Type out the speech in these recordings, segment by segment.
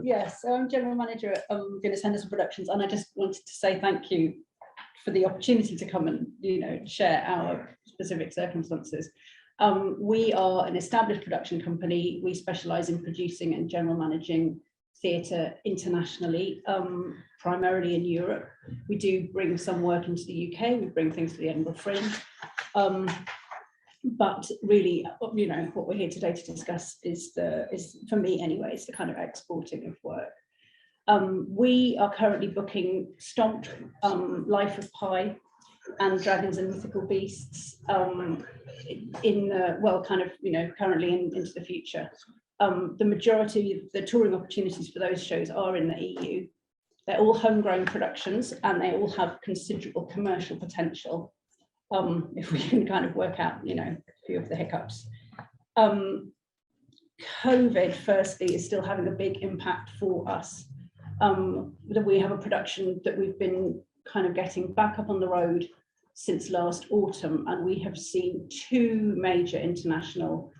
Yes, so I'm General Manager at Glynis Henderson Productions, and I just wanted to say thank you for the opportunity to come and, you know, share our specific circumstances. We are an established production company. We specialise in producing and general managing theatre internationally, primarily in Europe. We do bring some work into the UK. We bring things to the Edinburgh Fringe. But really, you know, what we're here today to discuss is for me anyway, it's the kind of exporting of work. We are currently booking Stomped, Life of Pi, and Dragons and Mythical Beasts in well, kind of, you know, currently into the future. The majority of the touring opportunities for those shows are in the EU. They're all homegrown productions, and they all have considerable commercial potential. If we can kind of work out, you know, a few of the hiccups. COVID, firstly, is still having a big impact for us. We have a production that we've been kind of getting back up on the road since last autumn, and we have seen 2 major international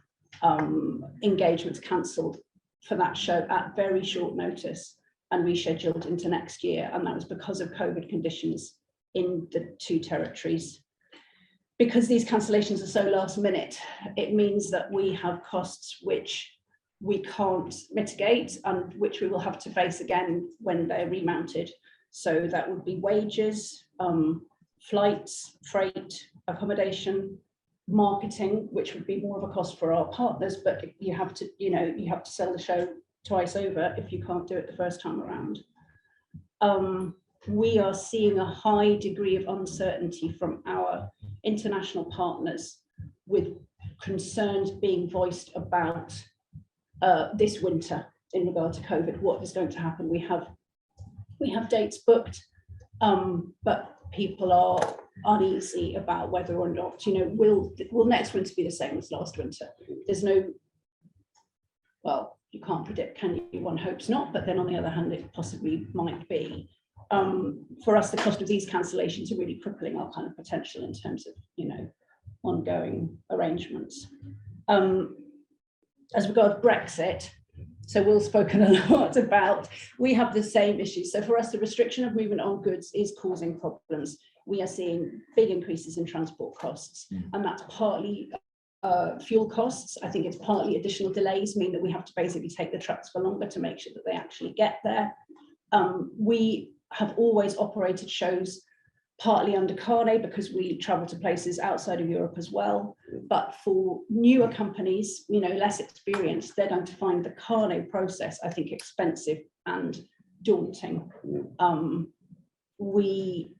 engagements cancelled for that show at very short notice and rescheduled into next year, and that was because of COVID conditions in the 2 territories. Because these cancellations are so last minute, it means that we have costs which we can't mitigate and which we will have to face again when they're remounted. So that would be wages, flights, freight, accommodation, marketing, which would be more of a cost for our partners, but you have to, you know, you have to sell the show twice over if you can't do it the first time around. We are seeing a high degree of uncertainty from our international partners, with concerns being voiced about this winter in regard to COVID. What is going to happen? We have dates booked, but people are uneasy about whether or not, you know, will next winter be the same as last winter? There's no, well, you can't predict, can you? One hopes not, but then on the other hand, it possibly might be. For us, the cost of these cancellations are really crippling our kind of potential in terms of, you know, ongoing arrangements. As regards Brexit, so Will's spoken a lot about, we have the same issues. So for us, the restriction of movement on goods is causing problems. We are seeing big increases in transport costs, and that's partly fuel costs. I think it's partly additional delays mean that we have to basically take the trucks for longer to make sure that they actually get there. We have always operated shows partly under carnet because we travel to places outside of Europe as well. But for newer companies, you know, less experienced, they're going to find the carnet process, I think, expensive and daunting. We,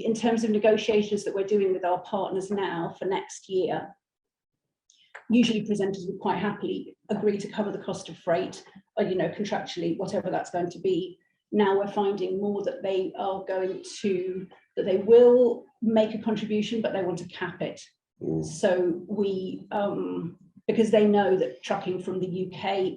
in terms of negotiations that we're doing with our partners now for next year, usually presenters would quite happily agree to cover the cost of freight, or, you know, contractually, whatever that's going to be. Now we're finding more that they are going to, that they will make a contribution, but they want to cap it. So we, because they know that trucking from the UK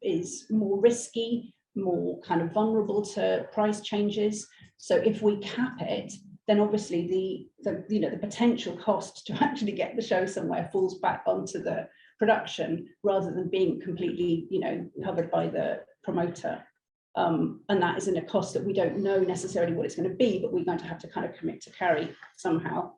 is more risky, more kind of vulnerable to price changes. So if we cap it, then obviously the you know, the potential cost to actually get the show somewhere falls back onto the production rather than being completely, you know, covered by the promoter. And that isn't a cost that we don't know necessarily what it's going to be, but we're going to have to kind of commit to carry somehow.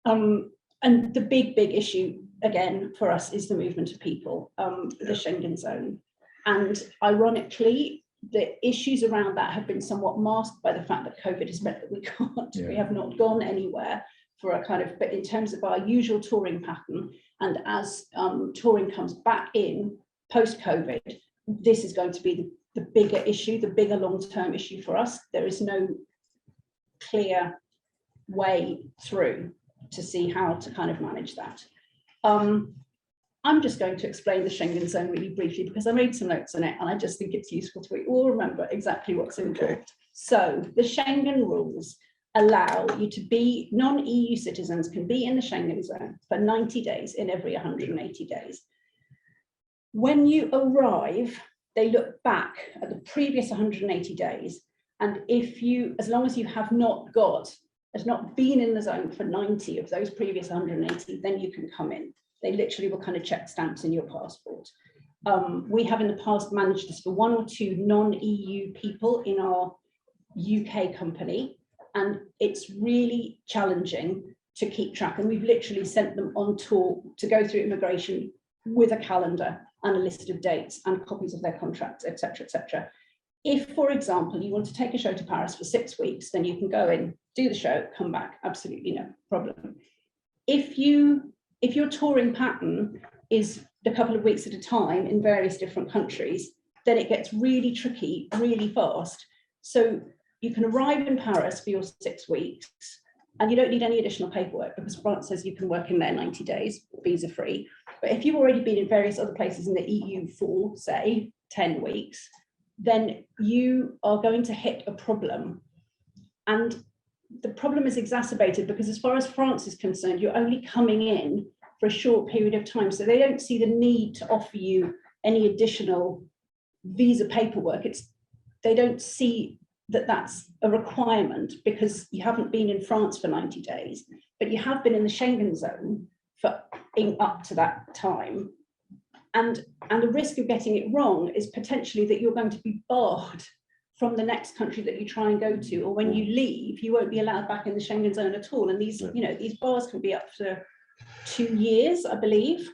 And the big issue again for us is the movement of people, the Schengen zone. And ironically, the issues around that have been somewhat masked by the fact that COVID has meant that we can't, we have not gone anywhere for a kind of, but in terms of our usual touring pattern, and as touring comes back in post-COVID, this is going to be the bigger issue, the bigger long-term issue for us. There is no clear way through to see how to kind of manage that. I'm just going to explain the Schengen zone really briefly because I made some notes on it and I just think it's useful to all remember exactly what's involved. Okay. So the Schengen rules allow you to be, non-EU citizens can be in the Schengen zone for 90 days in every 180 days. When you arrive, they look back at the previous 180 days, and if you, as long as you have not been in the zone for 90 of those previous 180, then you can come in. They literally were kind of check stamps in your passport. We have in the past managed this for 1 or 2 non-EU people in our UK company, and it's really challenging to keep track. And we've literally sent them on tour to go through immigration with a calendar and a list of dates and copies of their contracts, etc., etc. If, for example, you want to take a show to Paris for 6 weeks, then you can go in, do the show, come back, absolutely no problem. If your touring pattern is a couple of weeks at a time in various different countries, then it gets really tricky really fast. So you can arrive in Paris for your 6 weeks and you don't need any additional paperwork because France says you can work in there 90 days, visa free. But if you've already been in various other places in the EU for, say, 10 weeks, then you are going to hit a problem. And the problem is exacerbated because as far as France is concerned, you're only coming in for a short period of time. So they don't see the need to offer you any additional visa paperwork. They don't see that that's a requirement because you haven't been in France for 90 days, but you have been in the Schengen zone for up to that time. And the risk of getting it wrong is potentially that you're going to be barred from the next country that you try and go to, or when you leave, you won't be allowed back in the Schengen zone at all. And these, these bars can be up to 2 years, I believe.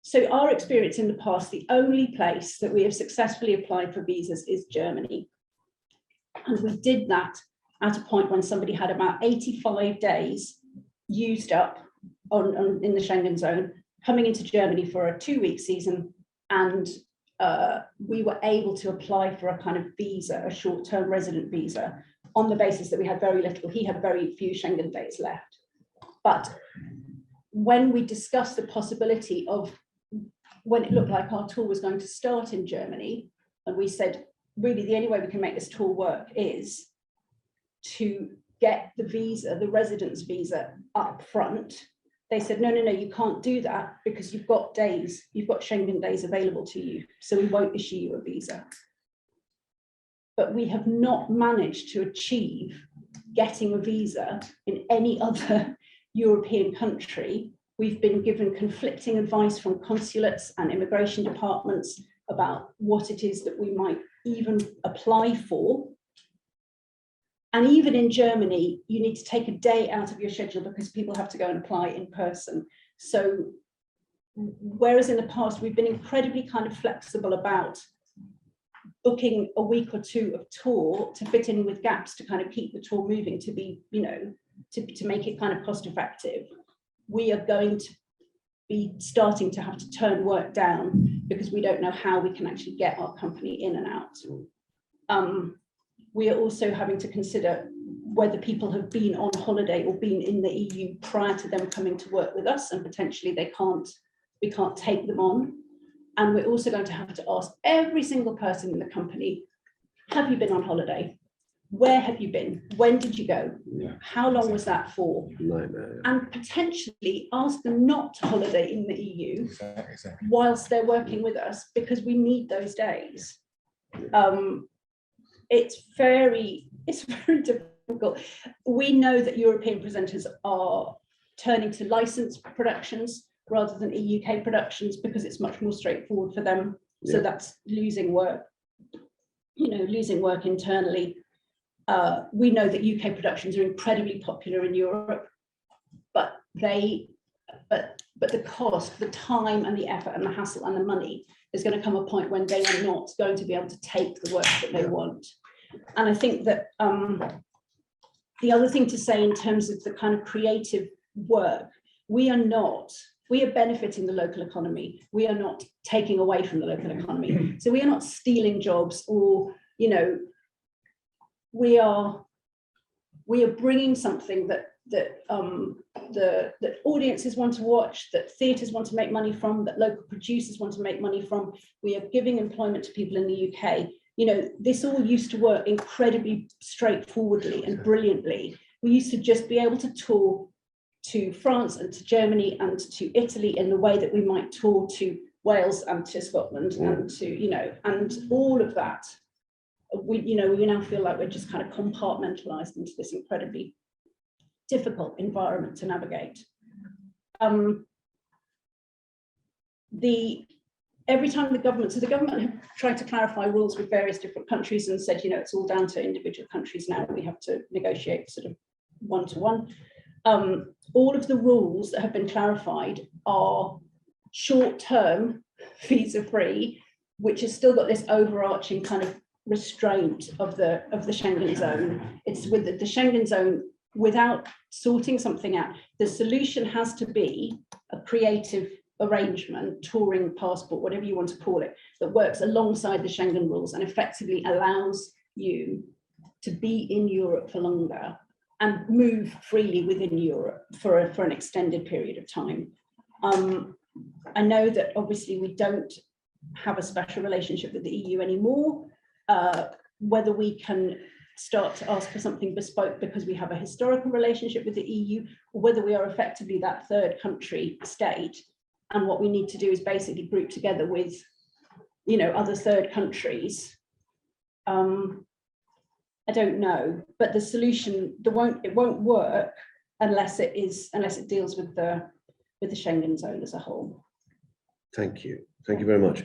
So our experience in the past, the only place that we have successfully applied for visas is Germany. And we did that at a point when somebody had about 85 days used up in the Schengen zone, coming into Germany for a 2-week season, and we were able to apply for a kind of visa, a short-term resident visa, on the basis that we had very little. He had very few Schengen days left. But when we discussed the possibility of, when it looked like our tour was going to start in Germany, and we said, really the only way we can make this tour work is to get the visa, the residence visa up front. They said, no, you can't do that because you've got Schengen days available to you, so we won't issue you a visa. But we have not managed to achieve getting a visa in any other European country. We've been given conflicting advice from consulates and immigration departments about what it is that we might even apply for. And even in Germany, you need to take a day out of your schedule because people have to go and apply in person. So whereas in the past, we've been incredibly kind of flexible about booking a week or 2 of tour to fit in with gaps to kind of keep the tour moving, to be, to make it kind of cost effective. We are going to be starting to have to turn work down because we don't know how we can actually get our company in and out. We are also having to consider whether people have been on holiday or been in the EU prior to them coming to work with us, and potentially we can't take them on. And we're also going to have to ask every single person in the company, have you been on holiday? Where have you been? When did you go? Yeah. How long was that for? Nightmare. And potentially ask them not to holiday in the EU exactly. Whilst they're working with us, because we need those days. It's very difficult. We know that European presenters are turning to licensed productions rather than UK productions because it's much more straightforward for them. Yeah. So that's losing work, losing work internally. We know that UK productions are incredibly popular in Europe, but the cost, the time and the effort and the hassle and the money is going to come a point when they are not going to be able to take the work that they want. And I think that the other thing to say in terms of the kind of creative work, we are benefiting the local economy. We are not taking away from the local economy. So we are not stealing jobs or, we are bringing something that audiences want to watch, that theatres want to make money from, that local producers want to make money from. We are giving employment to people in the UK. This all used to work incredibly straightforwardly and brilliantly. We used to just be able to tour to France and to Germany and to Italy in the way that we might tour to Wales and to Scotland and to, and all of that. We now feel like we're just kind of compartmentalized into this incredibly difficult environment to navigate. every time the government have tried to clarify rules with various different countries and said, it's all down to individual countries now, we have to negotiate sort of one-to-one. All of the rules that have been clarified are short-term visa-free, which has still got this overarching kind of restraint of the Schengen zone. It's with the Schengen zone, without sorting something out, the solution has to be a creative arrangement, touring passport, whatever you want to call it, that works alongside the Schengen rules and effectively allows you to be in Europe for longer and move freely within Europe for an extended period of time. I know that obviously we don't have a special relationship with the EU anymore. Whether we can start to ask for something bespoke because we have a historical relationship with the EU, or whether we are effectively that third country state, and what we need to do is basically group together with, other third countries. I don't know, but the solution, it won't work unless it deals with the Schengen zone as a whole. Thank you very much.